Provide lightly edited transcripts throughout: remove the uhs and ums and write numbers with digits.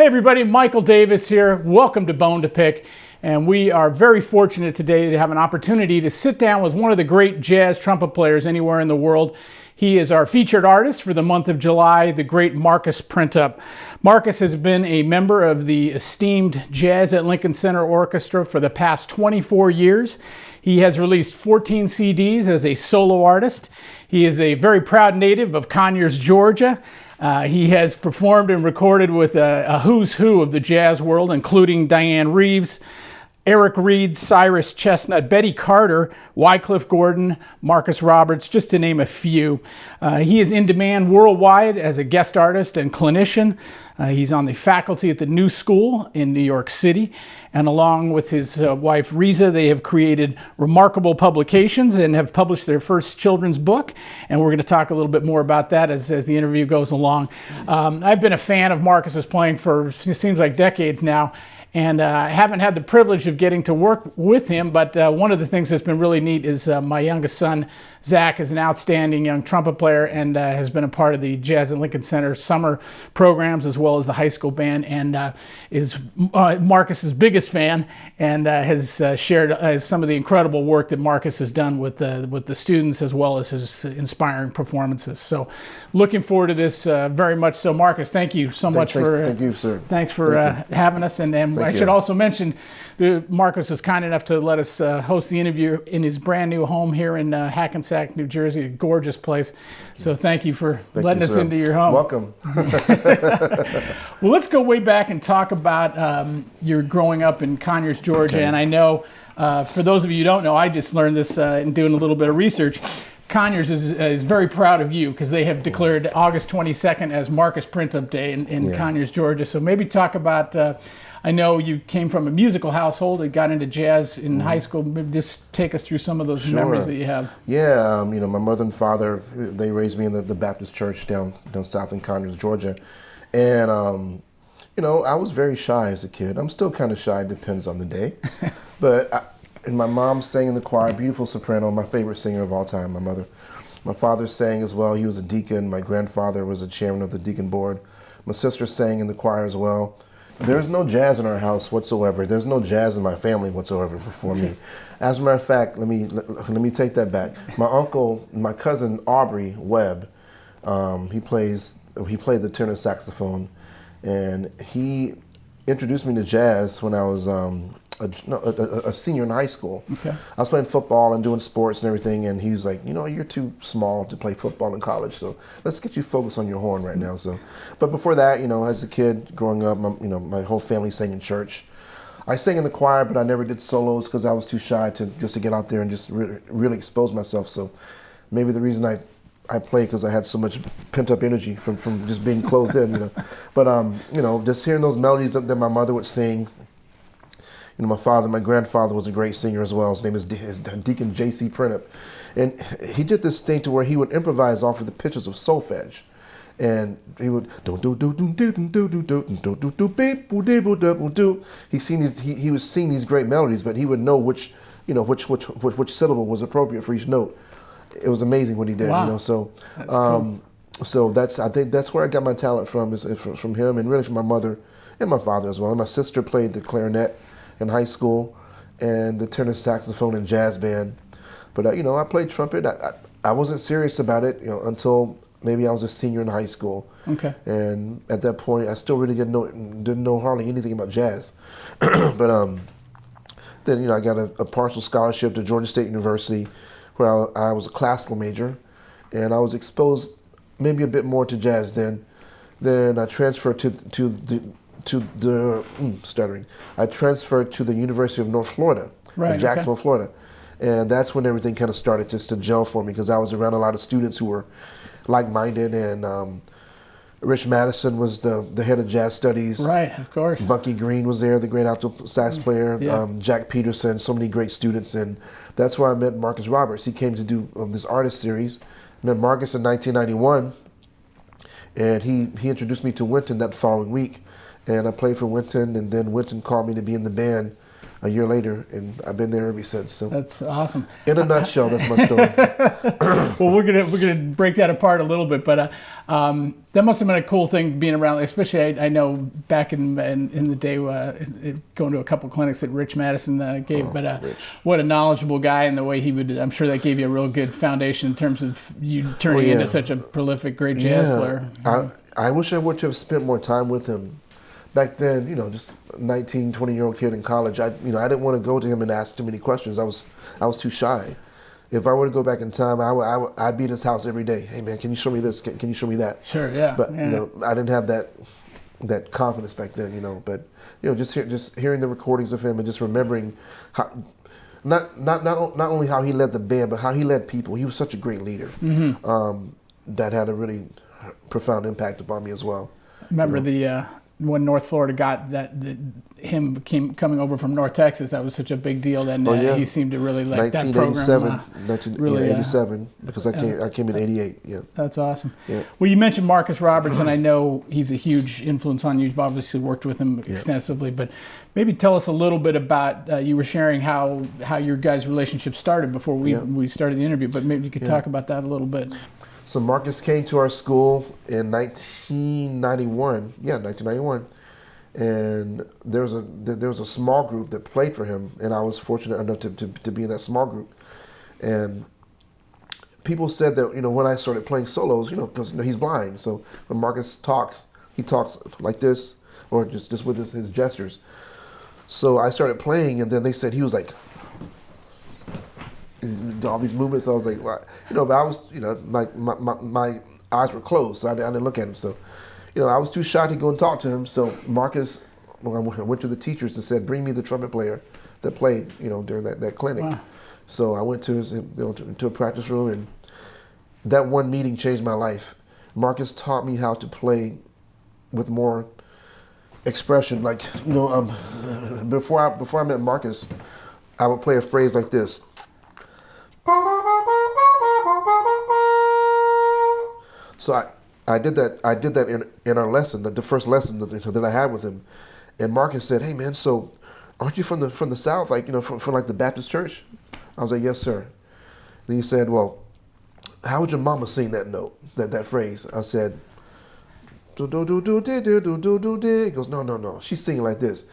Hey everybody, Michael Davis here. Welcome to Bone2Pick. And we are very fortunate today to have an opportunity to sit down with one of the great jazz trumpet players anywhere in the world. He is our featured artist for the month of July, the great Marcus Printup. Marcus has been a member of the esteemed Jazz at Lincoln Center Orchestra for the past 24 years. He has released 14 CDs as a solo artist. He is a very proud native of Conyers, Georgia. He has performed and recorded with a who's who of the jazz world, including Diane Reeves, Eric Reed, Cyrus Chestnut, Betty Carter, Wycliffe Gordon, Marcus Roberts, just to name a few. He is in demand worldwide as a guest artist and clinician. He's on the faculty at the New School in New York City. And along with his wife, Riza, they have created RiMarcable Publications and have published their first children's book. And we're going to talk a little bit more about that as the interview goes along. I've been a fan of Marcus's playing for, it seems like, decades now. And I haven't had the privilege of getting to work with him, but one of the things that's been really neat is my youngest son, Zach, is an outstanding young trumpet player and has been a part of the Jazz at Lincoln Center summer programs as well as the high school band, and is Marcus's biggest fan and has shared some of the incredible work that Marcus has done with the students as well as his inspiring performances. So looking forward to this very much so. Marcus, thank you so much for thank you, sir. Thanks for having us, and I should also mention Marcus is kind enough to let us host the interview in his brand new home here in Hackensack, New Jersey, a gorgeous place. So thank you for letting us into your home. Welcome. Well, let's go way back and talk about your growing up in Conyers, Georgia. Okay. And I know, for those of you who don't know, I just learned this in doing a little bit of research. Conyers is very proud of you because they have declared August 22nd as Marcus Printup Day in Conyers, Georgia. So maybe talk about, I know you came from a musical household and got into jazz in high school. Maybe just take us through some of those memories that you have. Yeah, you know, my mother and father, they raised me in the Baptist church down south in Conyers, Georgia. And, you know, I was very shy as a kid. I'm still kind of shy, depends on the day. But and my mom sang in the choir, beautiful soprano, my favorite singer of all time, my mother. My father sang as well. He was a deacon. My grandfather was a chairman of the deacon board. My sister sang in the choir as well. There's no jazz in our house whatsoever. There's no jazz in my family whatsoever before me. As a matter of fact, let me take that back. My uncle, my cousin Aubrey Webb, he played the tenor saxophone, and he introduced me to jazz when I was a senior in high school. Okay. I was playing football and doing sports and everything, and he was like, you know, you're too small to play football in college, so let's get you focused on your horn right now. So, but before that, you know, as a kid growing up, my whole family sang in church. I sang in the choir, but I never did solos because I was too shy to get out there and just really expose myself. So maybe the reason I play because I had so much pent-up energy from just being closed in, you know. But you know, just hearing those melodies that my mother would sing. You know, my grandfather was a great singer as well. His name is Deacon J.C. Printup. And he did this thing to where he would improvise off of the pitches of solfege. And he would he was singing these great melodies, but he would know which syllable was appropriate for each note. It was amazing what he did. Wow. You know, so that's cool. So I think that's where I got my talent from, is from him, and really from my mother and my father as well. And my sister played the clarinet in high school and the tenor saxophone and jazz band. But you know, I played trumpet. I wasn't serious about it, you know, until maybe I was a senior in high school. Okay. And at that point, I still really didn't know hardly anything about jazz. But then, you know, I got a partial scholarship to Georgia State University, where I was a classical major, and I was exposed maybe a bit more to jazz then. Then I transferred I transferred to the University of North Florida, in Jacksonville, Florida. And that's when everything kind of started just to gel for me, because I was around a lot of students who were like-minded, and Rich Madison was the head of jazz studies. Right, of course. Bucky Green was there, the great alto sax player. Yeah. Jack Peterson, so many great students. And that's where I met Marcus Roberts. He came to do this artist series. I met Marcus in 1991, and he introduced me to Wynton that following week. And I played for Wynton, and then Wynton called me to be in the band a year later, and I've been there ever since. So That's awesome. in a nutshell, that's my story. Well, we're gonna break that apart a little bit, but that must have been a cool thing being around. Especially, I know back in the day, going to a couple clinics that Rich Madison gave. But what a knowledgeable guy, and the way he would. I'm sure that gave you a real good foundation in terms of you turning into such a prolific, great jazz player. I wish I would have spent more time with him. Back then, you know, just 19, 20-year-old kid in college, I didn't want to go to him and ask too many questions. I was too shy. If I were to go back in time, I'd be at his house every day. Hey man, can you show me this? Can you show me that? Sure, yeah. But you know, I didn't have that confidence back then, you know. But you know, just hearing the recordings of him and just remembering how not only how he led the band, but how he led people. He was such a great leader. That had a really profound impact upon me as well. Remember the when North Florida got him coming over from North Texas, that was such a big deal. Then he seemed to really like that program. 1987, because I came in '88. Yeah, that's awesome. Yeah. Well, you mentioned Marcus Roberts, and I know he's a huge influence on you. You've obviously worked with him extensively, but maybe tell us a little bit about. You were sharing how your guys' relationship started before we started the interview, but maybe you could talk about that a little bit. So Marcus came to our school in 1991. Yeah, 1991, and there was a small group that played for him, and I was fortunate enough to be in that small group. And people said that, you know, when I started playing solos, you know, because he's blind, so when Marcus talks, he talks like this, or just with his gestures. So I started playing, and then they said he was like. All these movements, I was like, well, you know, but I was, you know, my eyes were closed, so I didn't look at him. So, you know, I was too shy to go and talk to him. So Marcus, when I went to the teachers and said, bring me the trumpet player that played, you know, during that clinic. Wow. So I went to to a practice room, and that one meeting changed my life. Marcus taught me how to play with more expression. Like, you know, before I met Marcus, I would play a phrase like this. So I did that in our lesson, the first lesson that I had with him, and Marcus said, "Hey man, so aren't you from the South? Like, you know, from like the Baptist church?" I was like, "Yes, sir." Then he said, "Well, how would your mama sing that note, that phrase?" I said, "Do do do do do do do do do do." He goes, "No, she's singing like this."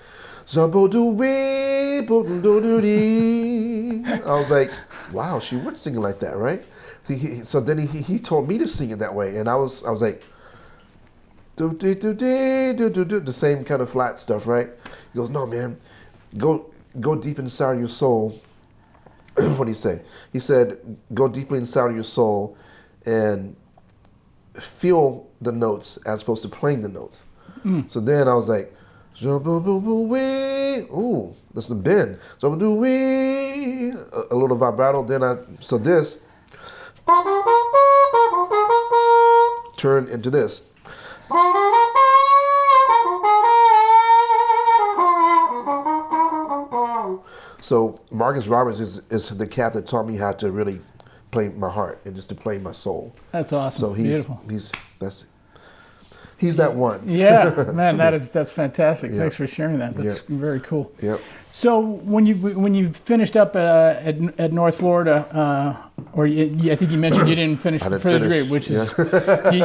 I was like, wow, she would sing it like that, right? So then he told me to sing it that way, and I was like, do do do do do do do, the same kind of flat stuff, right? He goes, no man, go deep inside of your soul. What did he say? He said, go deeply inside of your soul and feel the notes as opposed to playing the notes. So then I was like, ooh, that's the bend. So do a little vibrato. Then so this turned into this. So Marcus Roberts is the cat that taught me how to really play my heart and just to play my soul. That's awesome. So beautiful. He's that one. Yeah, man, that's fantastic. Thanks for sharing that. That's very cool. Yep. So when you finished up at North Florida, I think you mentioned you didn't finish for the degree, which is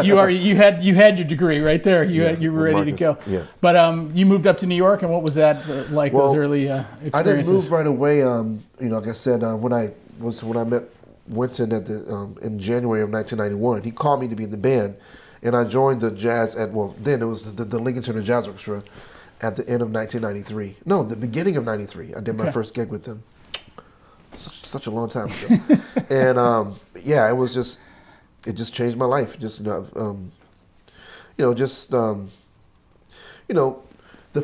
you had your degree right there. You were ready to go. Yeah. But you moved up to New York, and what was that like? Those early experiences? I didn't move right away. You know, like I said, when I met Wynton in January of 1991, he called me to be in the band. And I joined the jazz then it was the Lincoln Center Jazz Orchestra at the end of 1993. No, the beginning of 93. I did my first gig with them. Such a long time ago. And it just changed my life. Just, the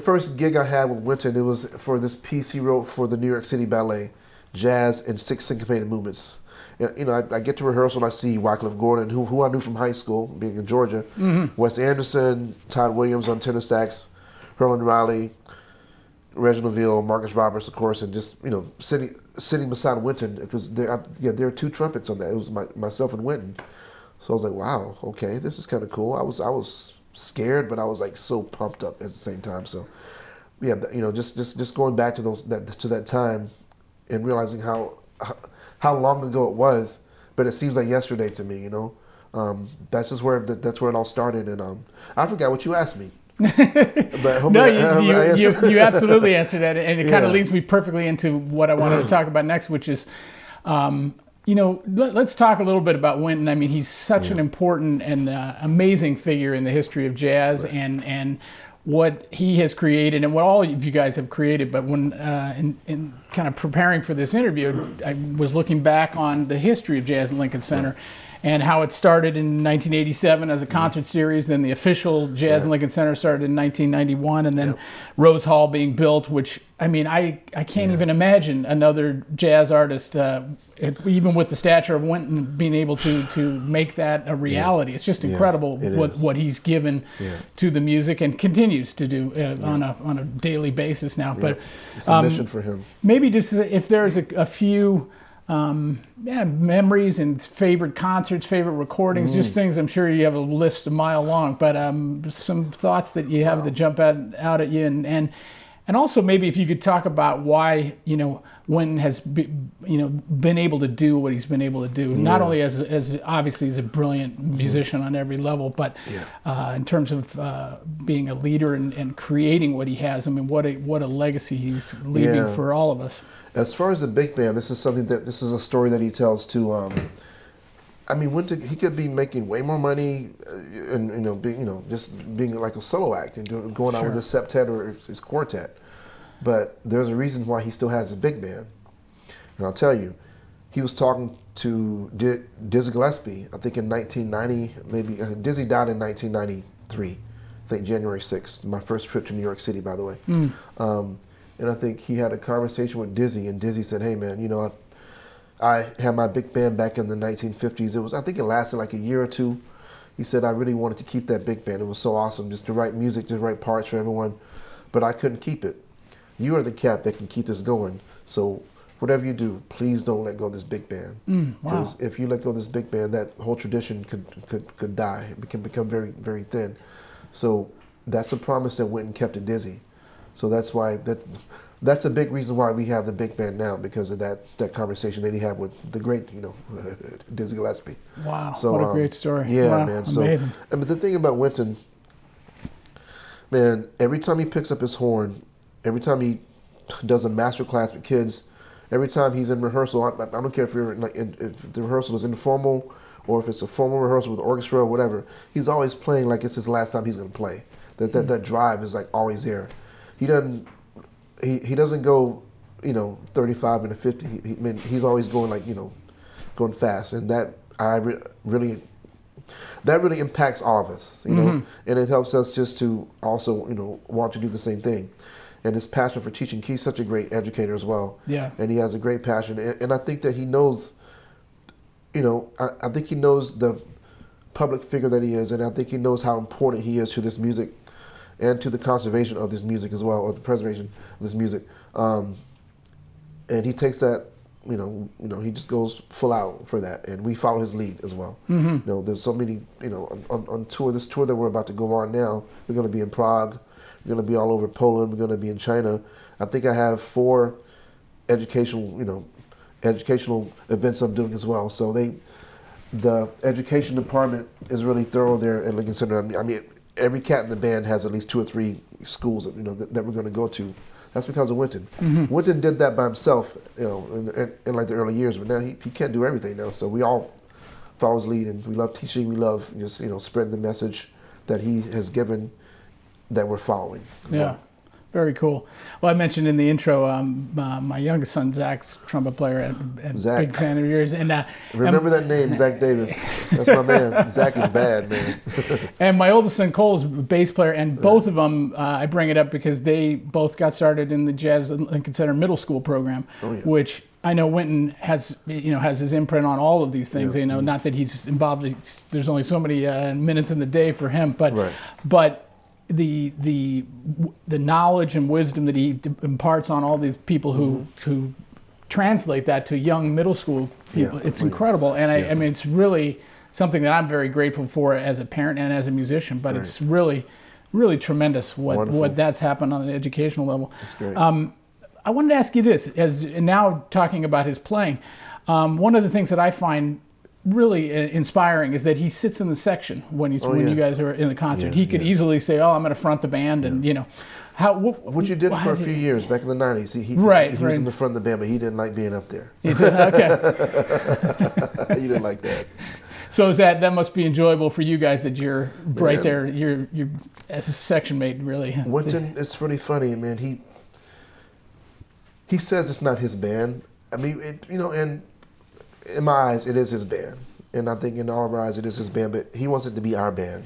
first gig I had with Wynton, it was for this piece he wrote for the New York City Ballet, Jazz and 6 Syncopated Movements. You know, I get to rehearsal and I see Wycliffe Gordon, who I knew from high school, being in Georgia, Wes Anderson, Todd Williams on tenor sax, Herlin Riley, Reginald Veal, Marcus Roberts, of course, and just, you know, sitting beside Wynton, because there are 2 trumpets on that. It was myself and Wynton. So I was like, wow, okay, this is kind of cool. I was scared, but I was like so pumped up at the same time. So yeah, just going back to that time and realizing how long ago it was, but it seems like yesterday to me. That's just where that's where it all started, and I forgot what you asked me. But no, you absolutely answered that, and it kind of leads me perfectly into what I wanted to talk about next, which is, let's talk a little bit about Wynton. I mean, he's such an important and amazing figure in the history of jazz, and what he has created and what all of you guys have created. But when in kind of preparing for this interview, I was looking back on the history of jazz at Lincoln Center. And how it started in 1987 as a concert series, then the official Jazz in Lincoln Center started in 1991, and then Rose Hall being built, which, I mean, I can't even imagine another jazz artist, even with the stature of Wynton, being able to make that a reality. It's just incredible what he's given to the music and continues to do on a daily basis now. But it's a mission for him. Maybe just if there's a few memories and favorite concerts, favorite recordings, just things. I'm sure you have a list a mile long, but some thoughts that you have that jump out at you, and also maybe if you could talk about why Wynton has been able to do what he's been able to do, not only as obviously as a brilliant musician on every level, but in terms of being a leader and creating what he has. I mean, what a legacy he's leaving for all of us. As far as the big band, this is a story that he tells too. I mean, Wynton, he could be making way more money, and just being like a solo act and going out with his septet or his quartet. But there's a reason why he still has a big band, and I'll tell you. He was talking to Dizzy Gillespie, I think in 1990, maybe. Dizzy died in 1993, I think January 6th. My first trip to New York City, by the way. And I think he had a conversation with Dizzy, and Dizzy said, "Hey man, I had my big band back in the 1950s. I think it lasted like a year or two." He said, "I really wanted to keep that big band. It was so awesome, just to write music, to write parts for everyone, but I couldn't keep it. You are the cat that can keep this going. So whatever you do, please don't let go of this big band. Because if you let go of this big band, that whole tradition could die. It can become very, very thin." So that's a promise that Wynton kept to Dizzy. So that's why that's a big reason why we have the big band now, because of that conversation that he had with the great Dizzy Gillespie. Wow, so, what a great story. Yeah, wow, man. So, amazing. But the thing about Wynton, man, every time he picks up his horn, every time he does a master class with kids, every time he's in rehearsal, I don't care if if the rehearsal is informal or if it's a formal rehearsal with the orchestra or whatever, he's always playing like it's his last time he's going to play. That drive is like always there. He doesn't go, 35 and a 50. He's always going going fast, and that really impacts all of us, and it helps us just to also, want to do the same thing. And his passion for teaching. He's such a great educator as well. Yeah. And he has a great passion, and I think that he knows, I think he knows the public figure that he is, and I think he knows how important he is to this music. And to the conservation of this music as well, or the preservation of this music, and he takes that, he just goes full out for that, and we follow his lead as well. There's so many, on tour. This tour that we're about to go on now, we're going to be in Prague, we're going to be all over Poland, we're going to be in China. I think I have 4 educational events I'm doing as well. So the education department is really thorough there at Lincoln Center. I mean. Every cat in the band has at least 2 or 3 schools that we're going to go to. That's because of Wynton. Wynton did that by himself, in like the early years, but now he can't do everything now. So we all follow his lead, and we love teaching. We love just spreading the message that he has given, that we're following. Well. Very cool. Well, I mentioned in the intro, my youngest son, Zach's trumpet player, and Zach. Big fan of yours. And remember that name, Zach Davis. That's my man. Zach is bad, man. And my oldest son, Cole's a bass player, and both of them, I bring it up because they both got started in the Jazz Lincoln Center middle school program, which I know Wynton has his imprint on all of these things. Not that he's involved. There's only so many minutes in the day for him, but the knowledge and wisdom that he imparts on all these people who translate that to young middle school people, it's incredible. And I mean, it's really something that I'm very grateful for as a parent and as a musician, but it's really really tremendous what Wonderful. that's happened on an educational level. That's great. I wanted to ask you this, as now talking about his playing, one of the things that I find really inspiring is that he sits in the section when he's when you guys are in the concert. Yeah, he could easily say, "Oh, I'm going to front the band," and you know, which you did for a few years back in the '90s. He was in the front of the band, but he didn't like being up there. He did, okay. He didn't like that. So is that must be enjoyable for you guys that you're right there, you're as a section mate, really. Wynton, it's really funny, man. He says it's not his band. I mean, and in my eyes, it is his band, and I think in all of our eyes, it is his band. But he wants it to be our band,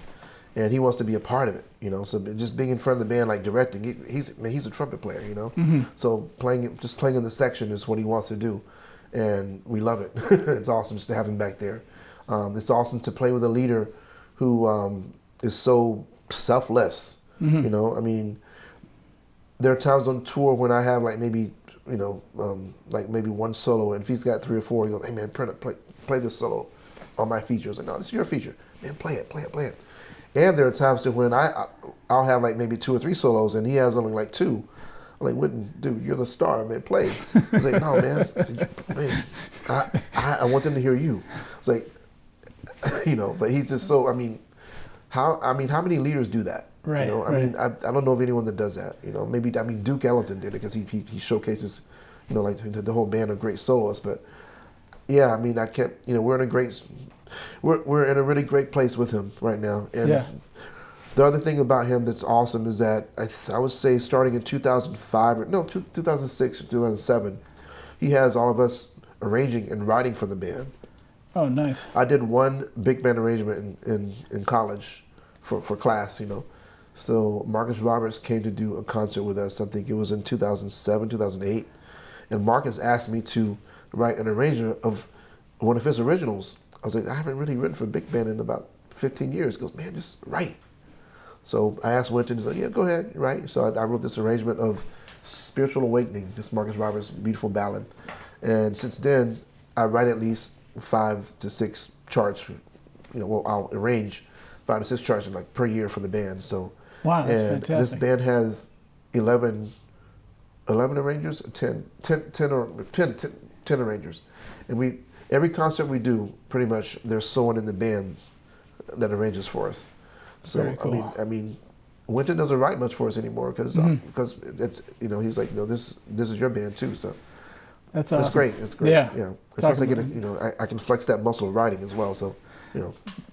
and he wants to be a part of it. You know, so just being in front of the band, like directing, he's a trumpet player. You know, so playing in the section is what he wants to do, and we love it. It's awesome just to have him back there. It's awesome to play with a leader who is so selfless. You know, I mean, there are times on tour when I have like maybe like maybe one solo, and if he's got 3 or 4, he goes, "Hey man, play this solo on my feature." I was like, "No, this is your feature, man. Play it." And there are times that when I'll have like maybe 2 or 3 solos, and he has only like 2. I'm like, "Wynton, dude, you're the star, man. Play." He's like, "No, man, I want them to hear you." It's like, but he's just so. I mean, how many leaders do that? Right. I mean, I don't know of anyone that does that. Maybe Duke Ellington did it because he showcases, like the whole band of great soloists. But yeah, I mean, I can't. We're in a really great place with him right now. And the other thing about him that's awesome is that I would say starting in 2006 or 2007, he has all of us arranging and writing for the band. Oh, nice. I did one big band arrangement in college for class, So Marcus Roberts came to do a concert with us. I think it was in 2007, 2008. And Marcus asked me to write an arrangement of one of his originals. I was like, I haven't really written for big band in about 15 years. He goes, "Man, just write." So I asked Wynton, he's like, "Yeah, go ahead, write." So I wrote this arrangement of Spiritual Awakening, just Marcus Roberts' beautiful ballad. And since then, I write at least 5 to 6 charts. I'll arrange 5 to 6 charts like per year for the band. So. Wow, that's and fantastic. This band has 11 arrangers, 10 arrangers. And every concert we do, pretty much, there's someone in the band that arranges for us. So, very cool. I mean, Wynton doesn't write much for us anymore because it's, he's like, this is your band too. So that's awesome. It's great. It's great. Yeah. And plus I get I can flex that muscle of writing as well. So,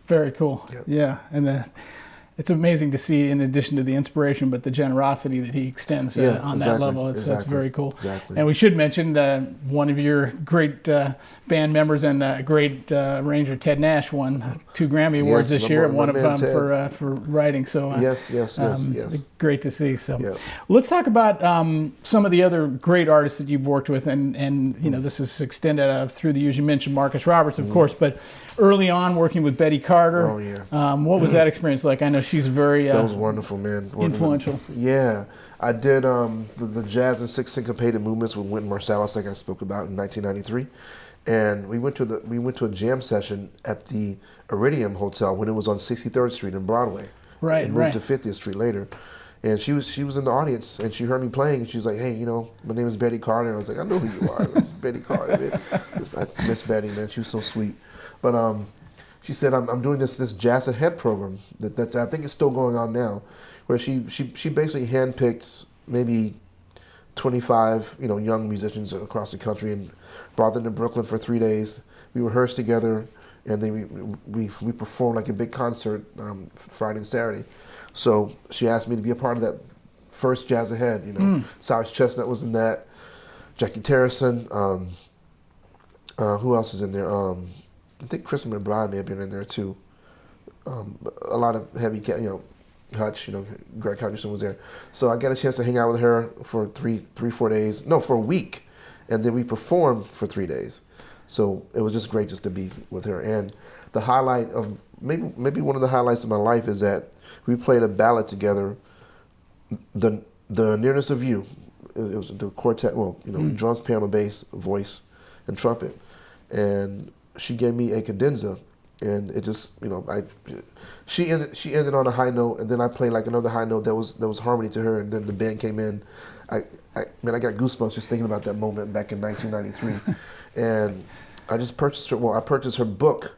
Very cool. Yeah. And it's amazing to see, in addition to the inspiration, but the generosity that he extends on that level. That's very cool. Exactly. And we should mention one of your great band members and great arranger, Ted Nash, won 2 Grammy Awards this year, and one of them for writing. So yes. Great to see. So let's talk about some of the other great artists that you've worked with, and this is extended through the years. You mentioned Marcus Roberts, of course, but early on working with Betty Carter. Oh yeah. What was that experience like? I know she's very that was wonderful, man. Influential. Yeah, I did the jazz and 6 syncopated movements with Wynton Marsalis, like I spoke about in 1993, and we went to a jam session at the Iridium Hotel when it was on 63rd Street in Broadway. Right. And moved to 50th Street later. And she was in the audience, and she heard me playing, and she was like, "Hey, my name is Betty Carter." And I was like, "I know who you are, Betty Carter." Man. I miss Betty, man. She was so sweet. But she said, "I'm doing this Jazz Ahead program that I think is still going on now, where she basically handpicked maybe 25 young musicians across the country and brought them to Brooklyn for 3 days. We rehearsed together, and then we performed like a big concert Friday and Saturday. So she asked me to be a part of that first Jazz Ahead. Cyrus Chestnut was in that, Jackie Terrison. Who else is in there? I think Chris McBride may have been in there too. A lot of heavy, Hutch, Greg Hutcherson was there. So I got a chance to hang out with her for 4 days. No, for a week, and then we performed for 3 days. So it was just great just to be with her. And the highlight of maybe one of the highlights of my life is that we played a ballad together, the Nearness of You. It was the quartet, drums, piano, bass, voice, and trumpet. And she gave me a cadenza, and it just, she ended on a high note, and then I played like another high note that was harmony to her, and then the band came in. I got goosebumps just thinking about that moment back in 1993, and I just purchased her. Well, I purchased her book.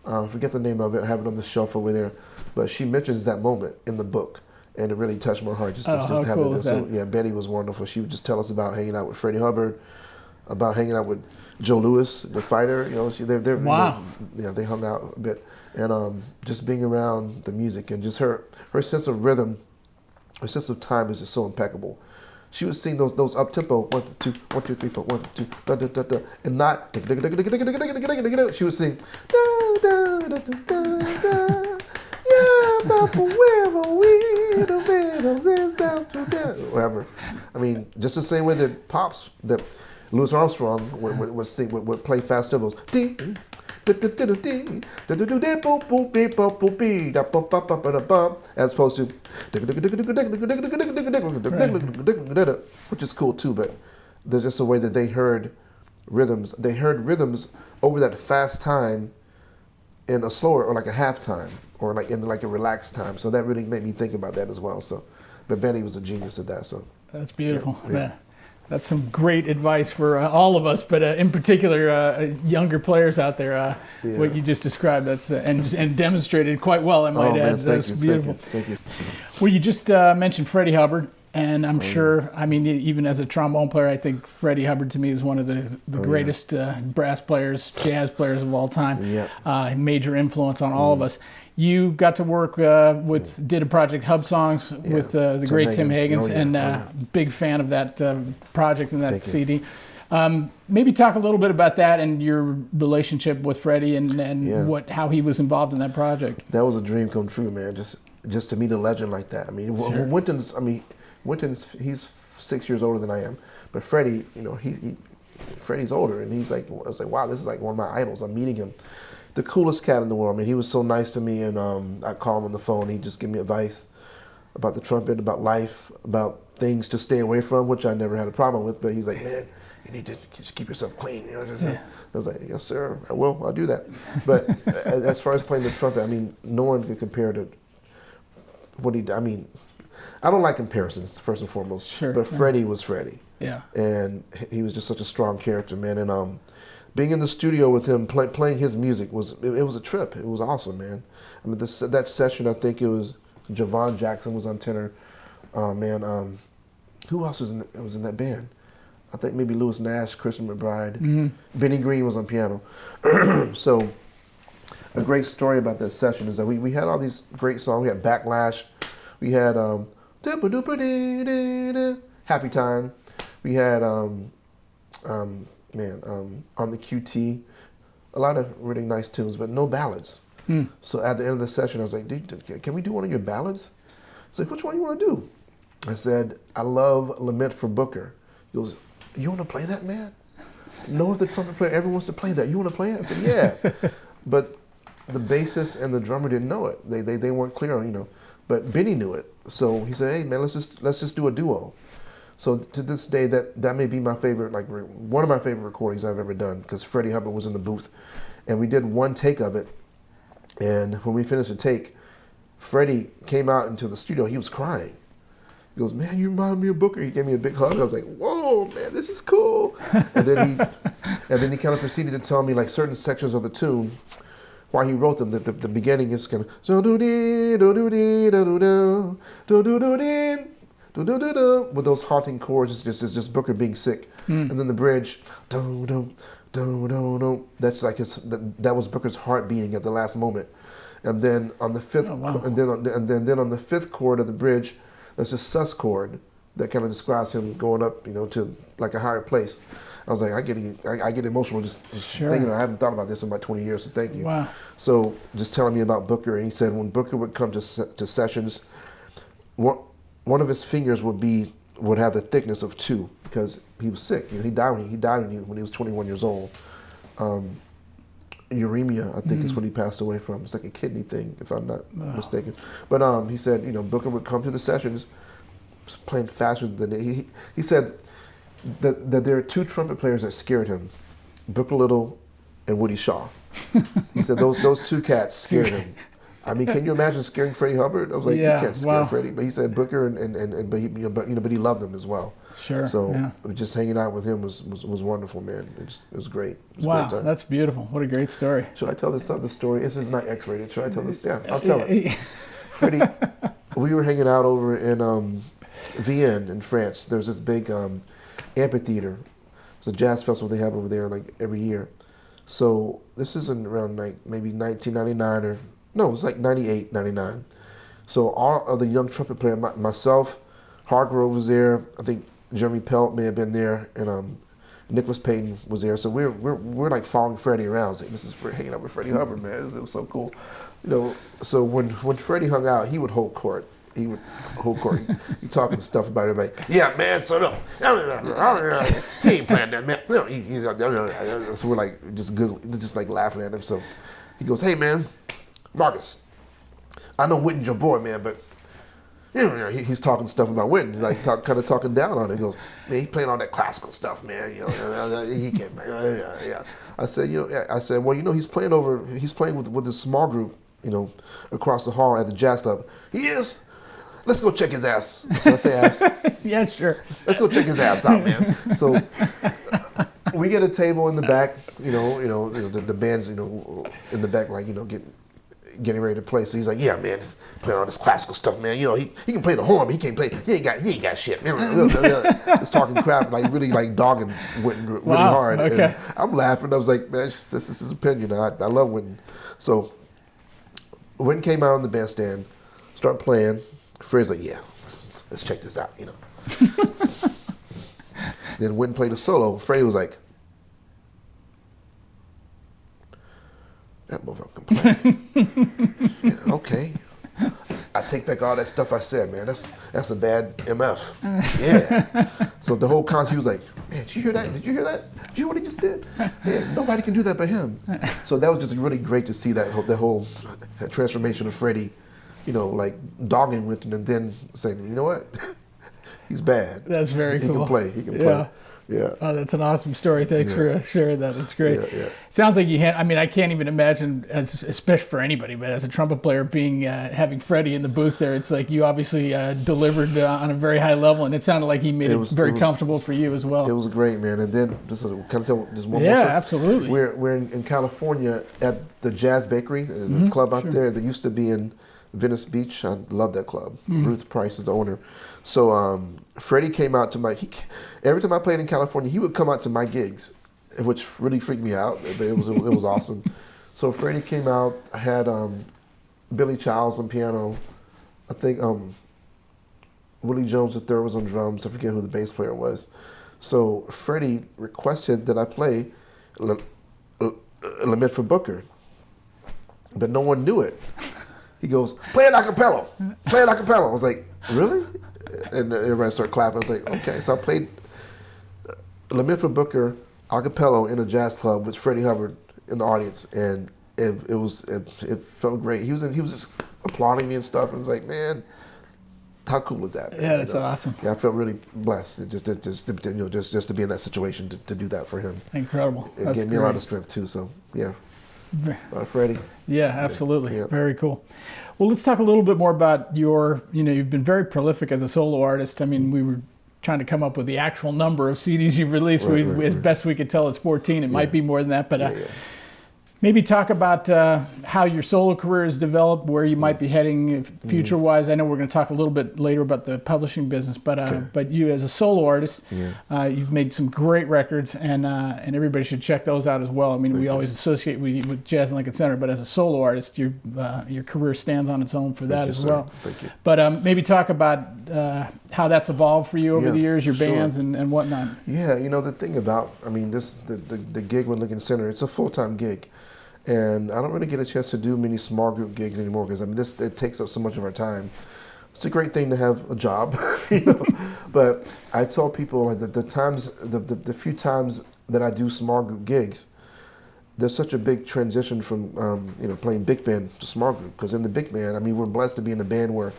I forget the name of it. I have it on the shelf over there, but she mentions that moment in the book, and it really touched my heart just to have cool that. is So that? yeah, Betty was wonderful. She would just tell us about hanging out with Freddie Hubbard, about hanging out with Joe Louis, the fighter. Wow. They hung out a bit, and just being around the music and just her sense of rhythm, her sense of time is just so impeccable. She would sing those up tempo 1 2 1 2 3 4 1 2 da da da da, and not. She would sing da da da da da. Yeah, but wherever we the windows is down to down. Whatever. I mean, just the same way that pops that Louis Armstrong would play fast tempos. As opposed to, which is cool too, but there's just a way that they heard rhythms. They heard rhythms over that fast time in a slower, or like a half time, or like in like a relaxed time. So that really made me think about that as well. So, but Benny was a genius at that. So That's beautiful. Yeah. That's some great advice for all of us, but in particular, younger players out there. What you just described, that's and demonstrated quite well, I might add. Man, That's beautiful. Thank you. Well, you just mentioned Freddie Hubbard, and I'm sure, I mean, even as a trombone player, I think Freddie Hubbard to me is one of the greatest brass players, jazz players of all time. Yeah. Major influence on all of us. You got to work did a project Hub Songs with the great Tim Higgins, and big fan of that project and that CD. Maybe talk a little bit about that and your relationship with Freddie and how he was involved in that project. That was a dream come true, man. Just to meet a legend like that. I mean, Wynton's he's 6 years older than I am, but Freddie, Freddie's older, and I was like, wow, this is like one of my idols. I'm meeting him. The coolest cat in the world. I mean, he was so nice to me, and I'd call him on the phone. He'd just give me advice about the trumpet, about life, about things to stay away from, which I never had a problem with. But he's like, man, you need to just keep yourself clean. I was like, yes, sir, I will. I'll do that. But as far as playing the trumpet, I mean, no one could compare to what he did. I mean, I don't like comparisons, first and foremost. Sure. But Freddie was Freddie. Yeah. And he was just such a strong character, man. And being in the studio with him, playing his music was a trip. It was awesome, man. I mean, that session, I think it was Javon Jackson was on tenor. Who else was in that band? I think maybe Lewis Nash, Christian McBride. Benny Green was on piano. So a great story about that session is that we had all these great songs. We had Backlash. We had Happy Time. We had on the QT, a lot of really nice tunes, but no ballads. So at the end of the session, I was like, dude, can we do one of your ballads? He's like, which one you want to do? I said, I love Lament for Booker. He goes, you want to play that, man? No other trumpet player ever wants to play that. You want to play it? I said, yeah. But the bassist and the drummer didn't know it. They weren't clear on, But Benny knew it. So he said, hey, man, let's just do a duo. So to this day, that may be my favorite, like one of my favorite recordings I've ever done, because Freddie Hubbard was in the booth, and we did one take of it. And when we finished the take, Freddie came out into the studio. He was crying. He goes, man, you remind me of Booker. He gave me a big hug. I was like, whoa, man, this is cool. And then he kind of proceeded to tell me like certain sections of the tune, why he wrote them. The beginning is kind of so do dee do do dee do do do do do do dee. With those haunting chords, it's just Booker being sick, and then the bridge, do do do do do. That's like that was Booker's heart beating at the last moment, and then on the fifth, and then on the fifth chord of the bridge, there's a sus chord that kind of describes him going up, to like a higher place. I was like, I get emotional just thinking. I haven't thought about this in about 20 years, so thank you. Wow. So just telling me about Booker, and he said when Booker would come to sessions, one of his fingers would have the thickness of 2 because he was sick. He died when he was 21 years old. Uremia, I think, is what he passed away from. It's like a kidney thing, if I'm not mistaken. But he said, Booker would come to the sessions playing faster than he said that there are 2 trumpet players that scared him, Booker Little and Woody Shaw. He said those two cats scared him. I mean, can you imagine scaring Freddie Hubbard? I was like, Yeah, you can't scare wow. Freddie. But he said Booker but he loved them as well. Sure. So yeah. just hanging out with him was wonderful, man. It was great. It was a Wow, great time. that's beautiful. What a great story. Should I tell this other story? This is not X-rated. Should I tell this? Yeah, I'll tell it. Freddie, we were hanging out over in Vienne in France. There's this big amphitheater. It's a jazz festival they have over there like every year. So this is in around like maybe 1999 or no, it was like 98, 99. So all of the young trumpet players, myself, Hargrove was there. I think Jeremy Pelt may have been there, and Nicholas Payton was there. So we're like following Freddie around. Like, we're hanging out with Freddie Hubbard, man. It was so cool, you know. So when Freddie hung out, he would hold court. He talking stuff about everybody. Yeah, man. So no, he ain't playing that, man. No, so we're like just like laughing at him. So he goes, "Hey, man, Marcus, I know Wynton's your boy, man, but you know, he's talking stuff about Wynton. He's like kind of talking down on it. He goes, man, he's playing all that classical stuff, man. You know, he can't play. Yeah. I said, well, you know, he's playing with this small group, you know, across the hall at the jazz club. He is. Let's go check his ass. Did I say ass? Yeah, sure. Let's go check his ass out, man. So we get a table in the back, you know, the band's, you know, in the back, like, you know, getting ready to play. So he's like, yeah, man, just playing all this classical stuff, man. You know, he can play the horn, but he can't play. He ain't got shit. Just talking crap, like really like dogging Wynton really hard. Okay. And I'm laughing. I was like, man, this is his opinion. I love Wynton. So Wynton came out on the bandstand, started playing. Fred's like, yeah, let's check this out, you know. Then Wynton played a solo. Freddie was like, that motherfucker can play. Yeah, okay. I take back all that stuff I said, man. That's a bad MF. Yeah. So the whole concert, he was like, man, did you hear that? Did you hear that? Did you hear what he just did? Yeah, nobody can do that but him. So that was just really great to see that whole transformation of Freddie, you know, like dogging Wynton and then saying, you know what? He's bad. That's very cool. He can play. He can play. Yeah. Oh, that's an awesome story. Thanks for sharing that. It's great. Yeah. Sounds like I mean, I can't even imagine, especially for anybody, but as a trumpet player, having Freddie in the booth there, it's like you obviously delivered on a very high level, and it sounded like he made it very comfortable for you as well. It was great, man. And then, can I tell just one more Yeah, story? absolutely. We're in California at the Jazz Bakery, the club out there that used to be in Venice Beach. I love that club. Ruth Price is the owner. So Freddie came out to every time I played in California, he would come out to my gigs, which really freaked me out. But it was awesome. So Freddie came out. I had Billy Childs on piano. I think Willie Jones III was on drums. I forget who the bass player was. So Freddie requested that I play Lament for Booker, but no one knew it. He goes, play it a cappella. Play it a cappella. I was like, really? And everybody started clapping. I was like, okay. So I played Lament for Booker a cappella in a jazz club with Freddie Hubbard in the audience, and it felt great. He was just applauding me and stuff. And I was like, man, how cool is that, man? Yeah, that's awesome. Yeah, I felt really blessed just to be in that situation to do that for him. Incredible. It gave me a lot of strength too. So yeah. Freddie. Yeah, absolutely. Yeah. Very cool. Well, let's talk a little bit more about you've been very prolific as a solo artist. I mean, we were trying to come up with the actual number of CDs you've released. As best we could tell, it's 14. It might be more than that, but maybe talk about how your solo career has developed, where you might be heading future-wise. I know we're going to talk a little bit later about the publishing business, but you as a solo artist, you've made some great records, and everybody should check those out as well. I mean, we always associate with Jazz and Lincoln Center, but as a solo artist, your career stands on its own for that as well. Thank you. But maybe talk about how that's evolved for you over the years, your bands and whatnot. Yeah, the thing about, the gig with Lincoln Center, it's a full-time gig. And I don't really get a chance to do many small group gigs anymore because it takes up so much of our time. It's a great thing to have a job, But I tell people like the few times that I do small group gigs, there's such a big transition from playing big band to small group. Because in the big band, we're blessed to be in a band where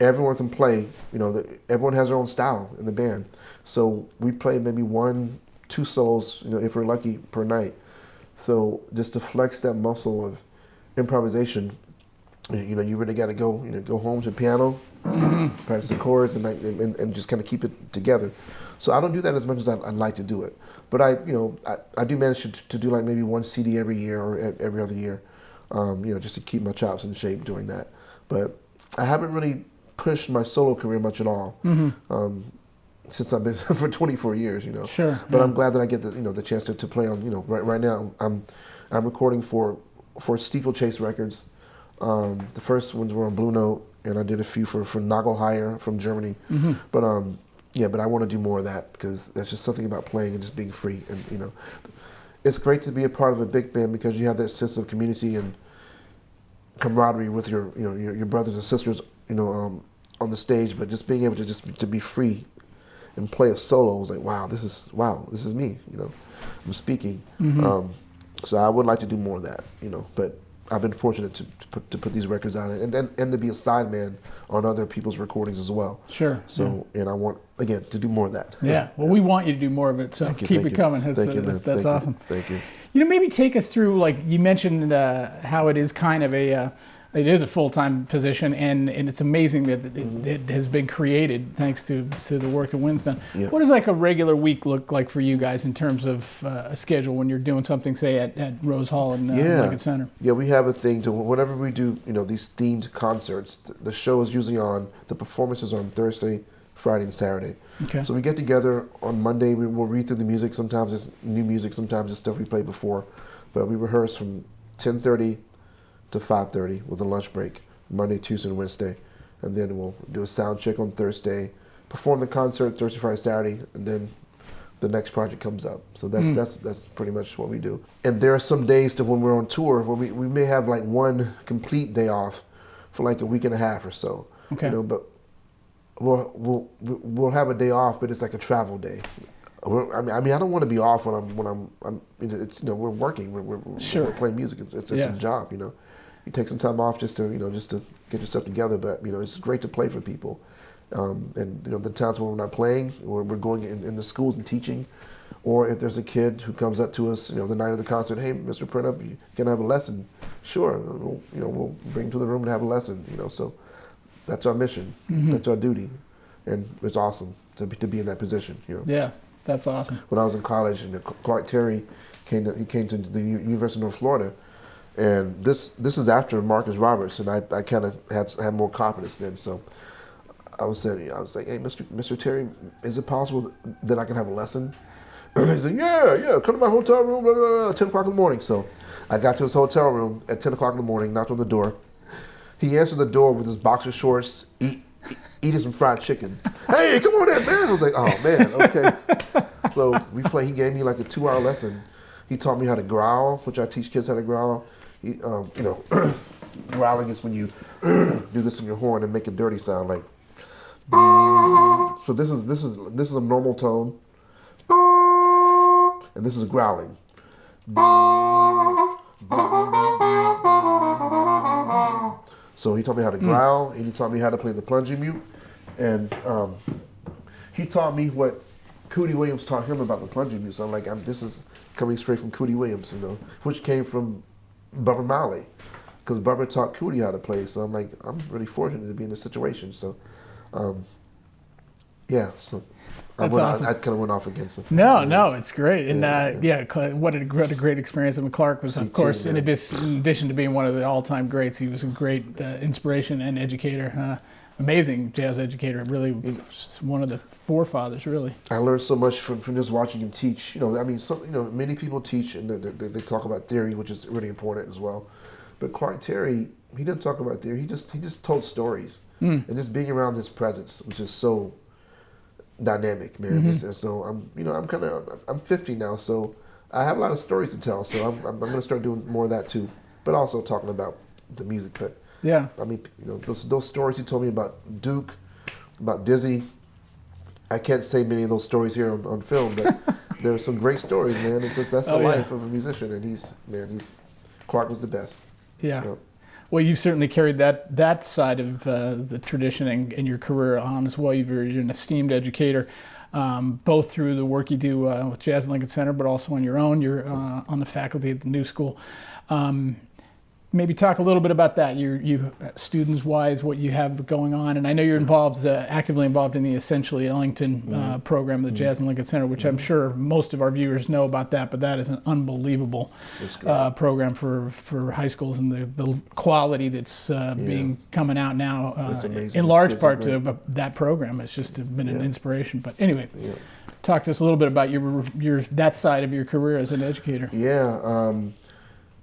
everyone can play. Everyone has their own style in the band. So we play maybe 1-2 solos, if we're lucky, per night. So just to flex that muscle of improvisation, you know, you really got to go, you know, go home to the piano, practice the chords, and just kind of keep it together. So I don't do that as much as I'd like to do it. But I do manage to do like maybe one CD every year or every other year, you know, just to keep my chops in shape doing that. But I haven't really pushed my solo career much at all. Since I've been for 24 years, you know. Sure. But I'm glad that I get the chance to play on, you know, right now I'm recording for Steeplechase Records. The first ones were on Blue Note, and I did a few for Nagelheier from Germany. But but I want to do more of that because there's just something about playing and just being free. And you know, it's great to be a part of a big band because you have that sense of community and camaraderie with your brothers and sisters, you know, on the stage. But just being able to be free and play a solo was like, wow, this is me, you know, I'm speaking. So I would like to do more of that, you know, but I've been fortunate to put these records out and to be a sideman on other people's recordings as well. Sure. So, and I want, again, to do more of that. Yeah. Well, we want you to do more of it, so keep it coming. That's awesome. Thank you. You know, maybe take us through, like you mentioned, how it is kind of it is a full-time position, and it's amazing that it has been created thanks to the work that Wynn's done. Yeah. What does like a regular week look like for you guys in terms of a schedule when you're doing something, say at Rose Hall and Lincoln Center? Yeah, we have a thing to whenever we do, you know, these themed concerts. The show is usually on. The performances are on Thursday, Friday, and Saturday. Okay. So we get together on Monday. We'll read through the music. Sometimes it's new music. Sometimes it's stuff we played before. But we rehearse from 10:30 to 5:30 with a lunch break, Monday, Tuesday, and Wednesday. And then we'll do a sound check on Thursday, perform the concert Thursday, Friday, Saturday, and then the next project comes up. So that's pretty much what we do. And there are some days to when we're on tour where we may have like one complete day off for like a week and a half or so. Okay. You know, but we'll have a day off, but it's like a travel day. I mean, I don't want to be off when I'm it's, you know, we're working, we're playing music. It's a job, you know. You take some time off just to get yourself together, but you know, it's great to play for people. And you know, the times when we're not playing, or we're going in the schools and teaching, or if there's a kid who comes up to us, you know, the night of the concert, hey, Mr. Printup, you can have a lesson. Sure, we'll bring him to the room and have a lesson. You know, so that's our mission, that's our duty, and it's awesome to be in that position. You know. Yeah, that's awesome. When I was in college, and Clark Terry came to the University of North Florida. And this is after Marcus Roberts, and I kind of had more confidence then. So I was like, hey, Mr. Terry, is it possible that I can have a lesson? He said, yeah, come to my hotel room, blah, blah, blah, 10 o'clock in the morning. So I got to his hotel room at 10 o'clock in the morning, knocked on the door. He answered the door with his boxer shorts, eating some fried chicken. Hey, come on in, man. I was like, oh man, okay. So he gave me like a 2-hour lesson. He taught me how to growl, which I teach kids how to growl. You know, growling is when you do this in your horn and make a dirty sound, like. So this is a normal tone, and this is growling. So he taught me how to growl, and he taught me how to play the plungy mute, and he taught me what Cootie Williams taught him about the plungy mute. So I'm like, this is coming straight from Cootie Williams, you know, which came from Bubba Marley, because Bubba taught Cootie how to play. So I'm like, I'm really fortunate to be in this situation. So, so awesome. I kind of went off against him. No, it's great. And what a great experience. I mean, Clark was, of course, in addition to being one of the all-time greats, he was a great inspiration and educator. Amazing jazz educator, really one of the forefathers, really. I learned so much from just watching him teach. You know, I mean, many people teach and they talk about theory, which is really important as well. But Clark Terry, he didn't talk about theory. He just told stories, and just being around his presence, which is so dynamic, man. And so I'm 50 now, so I have a lot of stories to tell. So I'm going to start doing more of that too, but also talking about the music. But yeah, I mean, you know, those stories he told me about Duke, about Dizzy. I can't say many of those stories here on film, but there are some great stories, man. It's just that's the life of a musician, and Clark was the best. Yeah. You know? Well, you certainly carried that side of the tradition in your career on as well. You're an esteemed educator. both through the work you do with Jazz and Lincoln Center, but also on your own. You're on the faculty at the New School. Maybe talk a little bit about that, you students-wise, what you have going on. And I know you're involved, actively involved in the Essentially Ellington program, the Jazz and Lincoln Center, which I'm sure most of our viewers know about that, but that is an unbelievable program for high schools, and the quality that's being coming out now, in large part to that program. It's just been an inspiration. But anyway, talk to us a little bit about your that side of your career as an educator. Yeah.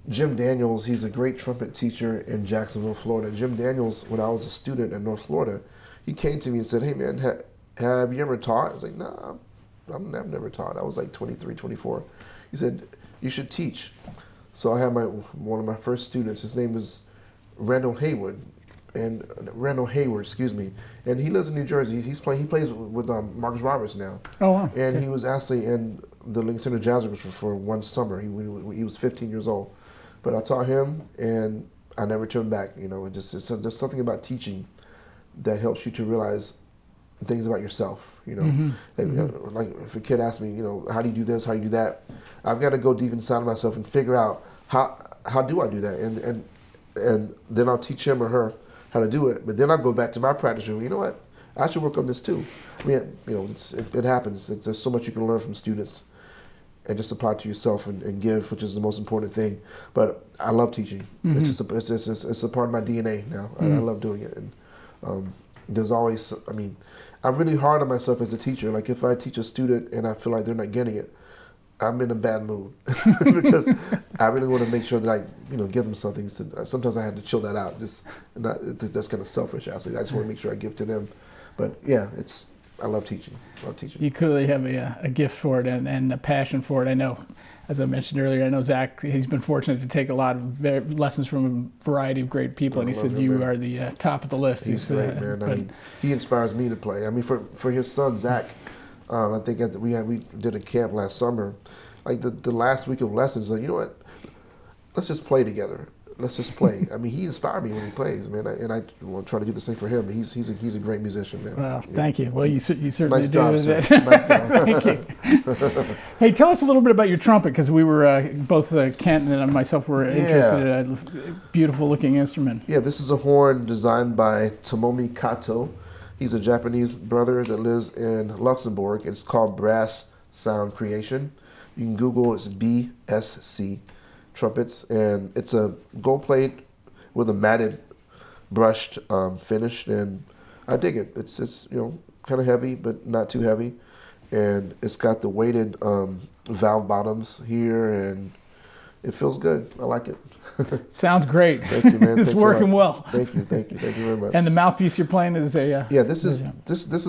Jim Daniels, he's a great trumpet teacher in Jacksonville, Florida. Jim Daniels, when I was a student in North Florida, he came to me and said, hey man, have you ever taught? I was like, no, I've never taught. I was like 23, 24. He said, you should teach. So I had one of my first students, his name was Randall Hayward, and he lives in New Jersey. He plays with Marcus Roberts now. Oh wow. And he was actually in the Lincoln Center Jazz Orchestra for one summer. He was 15 years old. But I taught him, and I never turned back. You know, there's something about teaching that helps you to realize things about yourself. You know, like if a kid asks me, you know, how do you do this? How do you do that? I've got to go deep inside of myself and figure out how do I do that, and then I'll teach him or her how to do it. But then I'll go back to my practice room. You know what? I should work on this too. I mean, you know, it happens. There's so much you can learn from students. And just apply it to yourself and give, which is the most important thing. But I love teaching. It's a part of my DNA now. I love doing it. And there's always, I mean, I'm really hard on myself as a teacher. Like if I teach a student and I feel like they're not getting it, I'm in a bad mood because I really want to make sure that I, you know, give them something. So sometimes I had to chill that out. That's kind of selfish. Actually, I just want to make sure I give to them. But yeah, I love teaching. You clearly have a gift for it and a passion for it. I know, as I mentioned earlier, I know Zach, he's been fortunate to take a lot of lessons from a variety of great people, and he said you are the top of the list. He's great, man. I mean, he inspires me to play. I mean, for his son, Zach, I think we did a camp last summer. Like the last week of lessons, like, you know what? Let's just play together. Let's just play. I mean, he inspired me when he plays, man, and I want to try to do the same for him. He's a great musician, man. Well, thank you. Well, you certainly nice job, do. Sir. Nice job. Thank you. Hey, tell us a little bit about your trumpet, because we were both Kent and myself were interested in a beautiful looking instrument. Yeah, this is a horn designed by Tomomi Kato. He's a Japanese brother that lives in Luxembourg. It's called Brass Sound Creation. You can Google it's BSC. Trumpets, and it's a gold plate with a matted brushed finish, and I dig it. It's you know, kind of heavy but not too heavy, and it's got the weighted valve bottoms here, and it feels good. I like it. Sounds great. Thank you, man. It's working well. Thank you very much. And the mouthpiece you're playing is a this is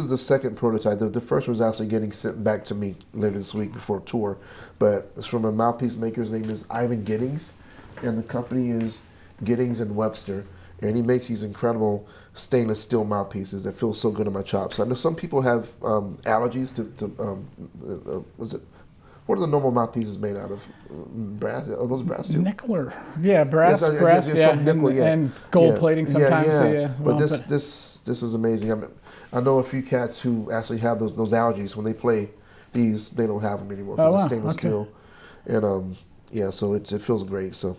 the second prototype. The first one was actually getting sent back to me later this week before tour, but it's from a mouthpiece maker. His name is Ivan Giddings, and the company is Giddings and Webster, and he makes these incredible stainless steel mouthpieces that feel so good on my chops. I know some people have allergies to what are the normal mouthpieces made out of? Brass? Are those brass too? Nickel, brass, some nickel, and gold plating sometimes. But this is amazing. I know a few cats who actually have those allergies. When they play these, they don't have them anymore because it's stainless steel. And so it feels great. So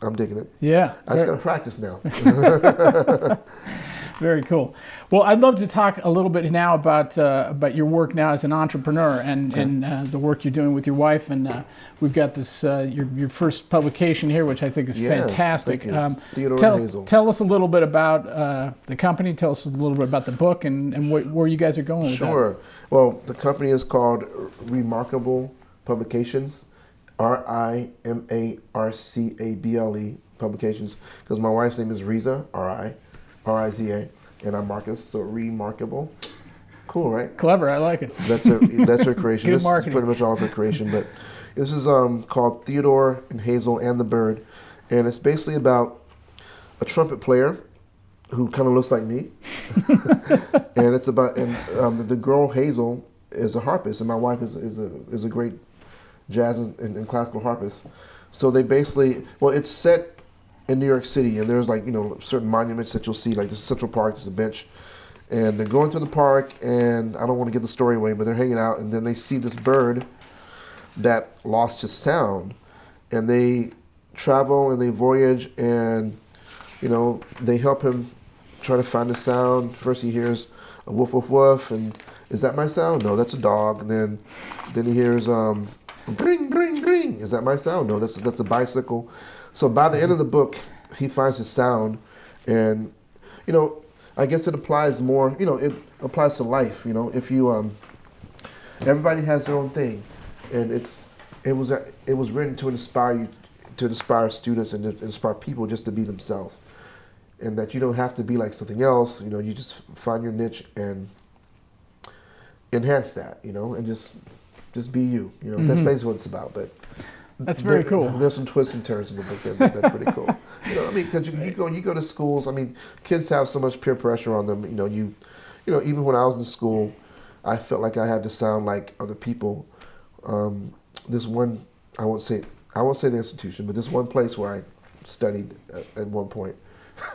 I'm digging it. Yeah, I just got to practice now. Very cool. Well, I'd love to talk a little bit now about your work now as an entrepreneur and the work you're doing with your wife. And we've got this your first publication here, which I think is fantastic. Thank you. Theodore and Hazel. Tell us a little bit about the company. Tell us a little bit about the book and where you guys are going with that. Sure. Well, the company is called RiMarcable Publications, RiMarcable Publications, because my wife's name is Riza, R-I-Z-A, and I'm Marcus, so RiMarcable. Cool, right? Clever, I like it. That's her creation. Good marketing. This is pretty much all of her creation, but this is called Theodore and Hazel and the Bird, and it's basically about a trumpet player who kind of looks like me, and it's about the girl Hazel is a harpist, and my wife is a great jazz and classical harpist. So they basically, it's set in New York City, and there's certain monuments that you'll see, like the Central Park, there's a bench, And they're going through the park, and I don't want to give the story away, but they're hanging out, and then they see this bird that lost his sound, and they travel and they voyage, and they help him try to find the sound. First he hears a woof woof woof, and is that my sound? No, that's a dog. And then he hears bring bring bring. Is that my sound? No, that's a bicycle. So by the end of the book, he finds his sound, and I guess it applies more. It applies to life. If you everybody has their own thing, and it was written to inspire you, to inspire students and to inspire people just to be themselves, and that you don't have to be like something else. You just find your niche and enhance that. And just be you. That's basically what it's about. But that's very cool. There's some twists and turns in the book that's pretty cool. Because you go to schools. Kids have so much peer pressure on them. Even when I was in school, I felt like I had to sound like other people. This one, I won't say the institution, but this one place where I studied at one point,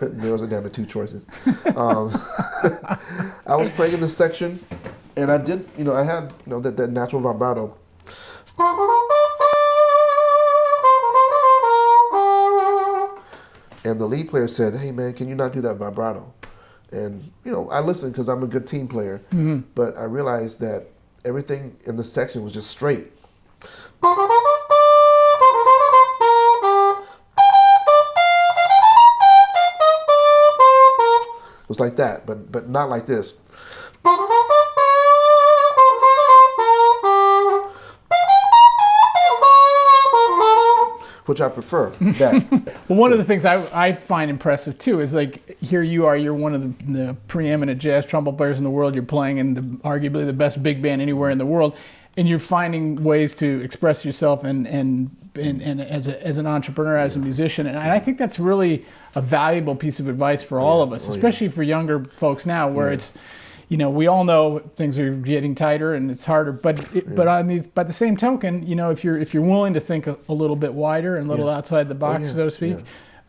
narrows it down to two choices. I was playing in this section, and I did, I had that natural vibrato. And the lead player said, "Hey man, can you not do that vibrato?" And I listened because I'm a good team player, but I realized that everything in the section was just straight. It was like that, but not like this. Which I prefer. That. Well, one of the things I find impressive too is like here you are, you're one of the preeminent jazz trumpet players in the world. You're playing in arguably the best big band anywhere in the world, and you're finding ways to express yourself and as an entrepreneur, as a musician. And I think that's really a valuable piece of advice for all of us, especially for younger folks now, where it's, we all know things are getting tighter and it's harder. But by the same token, if you're willing to think a little bit wider and a little outside the box, so to speak,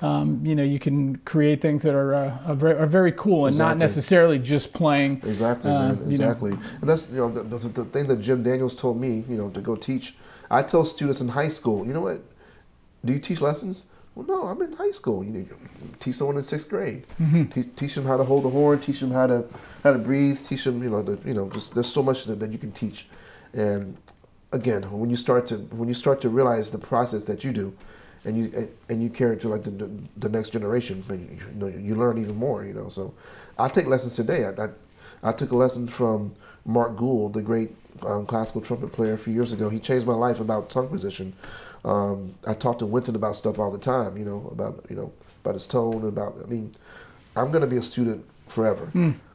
you can create things that are very cool and not necessarily just playing. Exactly, man. Exactly. And that's the thing that Jim Daniels told me, to go teach. I tell students in high school, you know what? Do you teach lessons? Well, no, I'm in high school. You teach someone in 6th grade. Teach them how to hold the horn. Teach them how to breathe. Teach them, just there's so much that you can teach. And again, when you start to realize the process that you do, and you carry it to like the next generation, you learn even more. So I take lessons today. I took a lesson from Mark Gould, the great classical trumpet player a few years ago. He changed my life about tongue position. I talk to Wynton about stuff all the time, about his tone, I'm going to be a student forever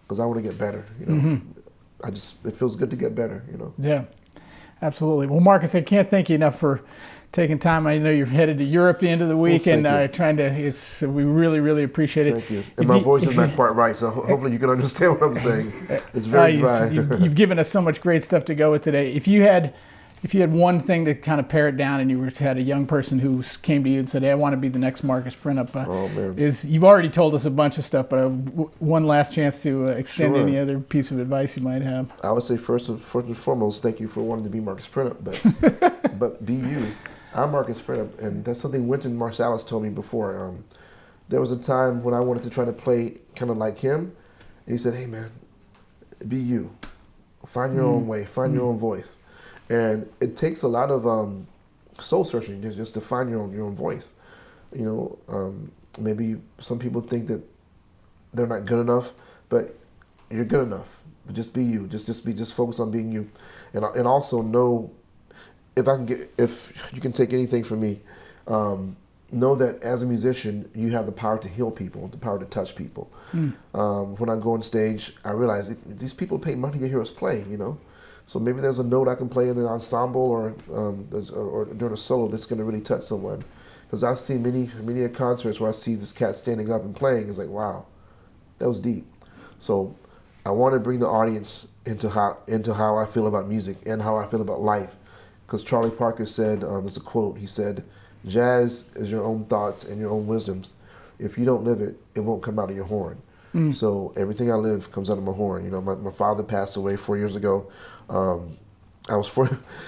because I want to get better, it feels good to get better, Yeah, absolutely. Well, Marcus, I can't thank you enough for taking time. I know you're headed to Europe the end of the week, and we really, really appreciate it. Thank you. And my voice is not quite right, so hopefully you can understand what I'm saying. It's very dry. You've given us so much great stuff to go with today. If you had one thing to kind of pare it down, and you had a young person who came to you and said, "Hey, I want to be the next Marcus Printup," you've already told us a bunch of stuff, but one last chance to extend any other piece of advice you might have. I would say first and foremost, thank you for wanting to be Marcus Printup, but be you. I'm Marcus Printup, and that's something Wynton Marsalis told me before. There was a time when I wanted to try to play kind of like him, and he said, "Hey man, be you. Find your own way, find your own voice." And it takes a lot of soul searching just to find your own voice. Maybe some people think that they're not good enough, but you're good enough. But just be you. Just focus on being you, and also know if you can take anything from me, know that as a musician you have the power to heal people, the power to touch people. When I go on stage, I realize these people pay money to hear us play. So maybe there's a note I can play in the ensemble or during a solo that's going to really touch someone. Because I've seen many concerts where I see this cat standing up and playing. It's like, wow, that was deep. So I want to bring the audience into how I feel about music and how I feel about life. Because Charlie Parker said, there's a quote, he said, "Jazz is your own thoughts and your own wisdoms. If you don't live it, it won't come out of your horn." So everything I live comes out of my horn. You know, my father passed away 4 years ago. I was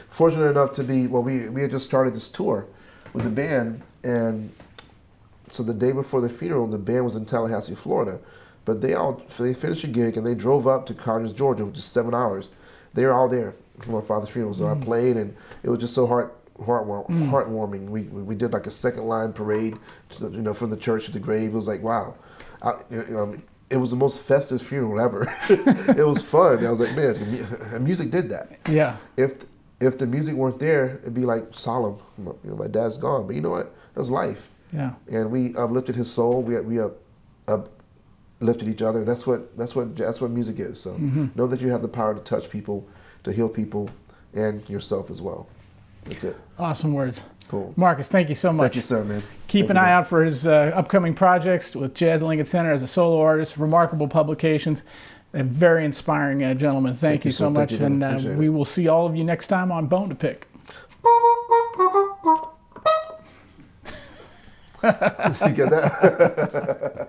fortunate enough to be, well, we had just started this tour with the band, and so the day before the funeral, the band was in Tallahassee, Florida. But they finished a gig and they drove up to Conyers, Georgia, which is 7 hours. They were all there for my father's funeral. So I played, and it was just so heartwarming. We did like a second line parade, you know, from the church to the grave. It was like, wow. It was the most festive funeral ever. It was fun. I was like, man, music did that. Yeah. If the music weren't there, it'd be like solemn. You know, my dad's gone, but you know what? That was life. Yeah. And we uplifted his soul. We uplifted each other. That's what music is. So know that you have the power to touch people, to heal people, and yourself as well. That's it. Awesome words. Cool. Marcus, thank you so much. Thank you, sir, man. Keep an eye out for his upcoming projects with Jazz Lincoln Center as a solo artist, RiMarcable Publications. A very inspiring gentleman. Thank you so much. And we will see all of you next time on Bone2Pick. You get that?